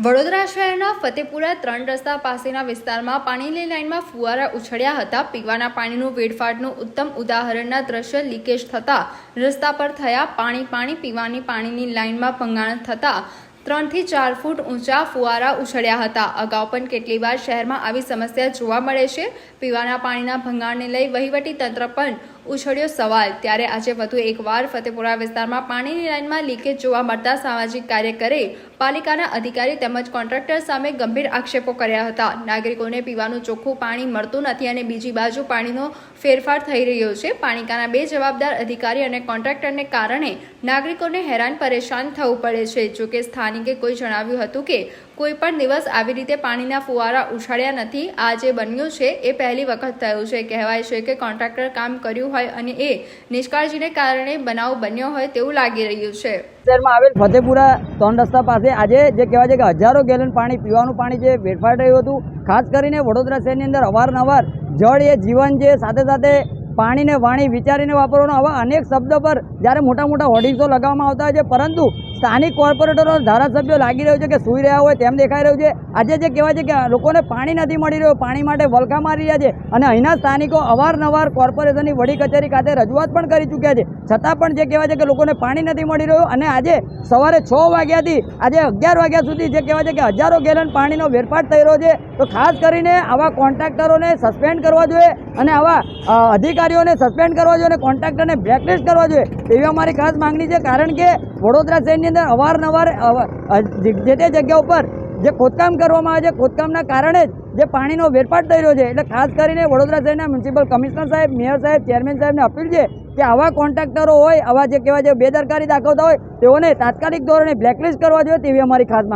વડોદરા શહેરના ફતેપુરા 3 રસ્તા પાસેના વિસ્તારમાં પાણીની લાઇનમાં ફુવારા ઉછળ્યા હતા। પીવાના પાણીનું વેડફાટનું ઉત્તમ ઉદાહરણના દ્રશ્ય લીકેજ થતા રસ્તા પર થયા પાણી પીવાની પાણીની લાઇનમાં ભંગાણ થતા 3 થી 4 ફૂટ ઊંચા ફુવારા ઉછળ્યા હતા। અગાઉ પણ કેટલી વાર શહેરમાં આવી સમસ્યા જોવા મળે છે। પીવાના પાણીના ભંગાણને લઈ વહીવટી તંત્ર પણ ઉછળ્યો સવાલ। ત્યારે આજે વધુ એકવાર ફતેપુરા વિસ્તારમાં પાણીની લાઇનમાં લીકેજ જોવા મળતા સામાજિક કાર્યકરે પાલિકાના અધિકારી તેમજ કોન્ટ્રાક્ટર સામે ગંભીર આક્ષેપો કર્યા હતા। નાગરિકોને પીવાનું ચોખ્ખું પાણી મળતું નથી અને બીજી બાજુ પાણીનો ફેરફાર થઈ રહ્યો છે। પાલિકાના બે જવાબદાર અધિકારી અને કોન્ટ્રાક્ટરને કારણે નાગરિકોને હેરાન પરેશાન થવું પડે છે। જોકે સ્થાનિકે કોઈ જણાવ્યું હતું કે કોઈ પણ દિવસ આવી રીતે પાણીના ફુવારા ઉછાળ્યા નથી। આ જે બન્યું છે એ પહેલી વખત થયું છે। કહેવાય છે કે કોન્ટ્રાક્ટર કામ કર્યું હોય અને એ નિષ્કાળજીને કારણે બનાવ બન્યો હોય તેવું લાગી રહ્યું છે। શહેરમાં આવેલ ફતેપુરા 3 રસ્તા પાસે આજે જે કહેવાય છે કે હજારો ગેલન પાણી પીવાનું પાણી જે વેડફાઈ રહ્યું હતું, ખાસ કરીને વડોદરા શહેરની અંદર અવારનવાર જળ એ જીવન છે, સાથે સાથે પાણીને વાણી વિચારીને વાપરવાનો આવા અનેક શબ્દ પર જ્યારે મોટા મોટા હોર્ડિંગ્સો લગાવવામાં આવતા હોય છે, પરંતુ સ્થાનિક કોર્પોરેટરો ધારાસભ્યો લાગી રહ્યું છે કે સૂઈ રહ્યા હોય તેમ દેખાઈ રહ્યું છે। આજે જે કહેવાય છે કે લોકોને પાણી નથી મળી રહ્યું, પાણી માટે વલખા મારી રહ્યા છે અને અહીંના સ્થાનિકો અવારનવાર કોર્પોરેશનની વડી કચેરી ખાતે રજૂઆત પણ કરી ચૂક્યા છે, છતાં પણ જે કહેવાય છે કે લોકોને પાણી નથી મળી રહ્યું। અને આજે સવારે 6 વાગ્યાથી આજે 11 વાગ્યા સુધી જે કહેવાય છે કે હજારો ગેલન પાણીનો વેડફાટ થઈ રહ્યો છે। તો ખાસ કરીને આવા કોન્ટ્રાક્ટરોને સસ્પેન્ડ કરવા જોઈએ અને આવા અધિકારીઓને સસ્પેન્ડ કરવા જોઈએ અને કોન્ટ્રાક્ટરને બ્લેકલિસ્ટ કરવા જોઈએ એવી અમારી ખાસ માંગણી છે। કારણ કે વડોદરા શહેરની અંદર અવારનવાર જે તે જગ્યા ઉપર જે ખોદકામ કરવામાં આવે છે, ખોદકામના કારણે જ જે પાણીનો વેડફાટ થઈ રહ્યો છે। એટલે ખાસ કરીને વડોદરા શહેરના મ્યુનિસિપલ કમિશનર સાહેબ, મેયર સાહેબ, ચેરમેન સાહેબને અપીલ છે કે આવા કોન્ટ્રાક્ટરો હોય, આવા જે કહેવાય છે બેદરકારી દાખવતા હોય તેઓને તાત્કાલિક ધોરણે બ્લેકલિસ્ટ કરવા જોઈએ તેવી અમારી ખાસ માંગણી।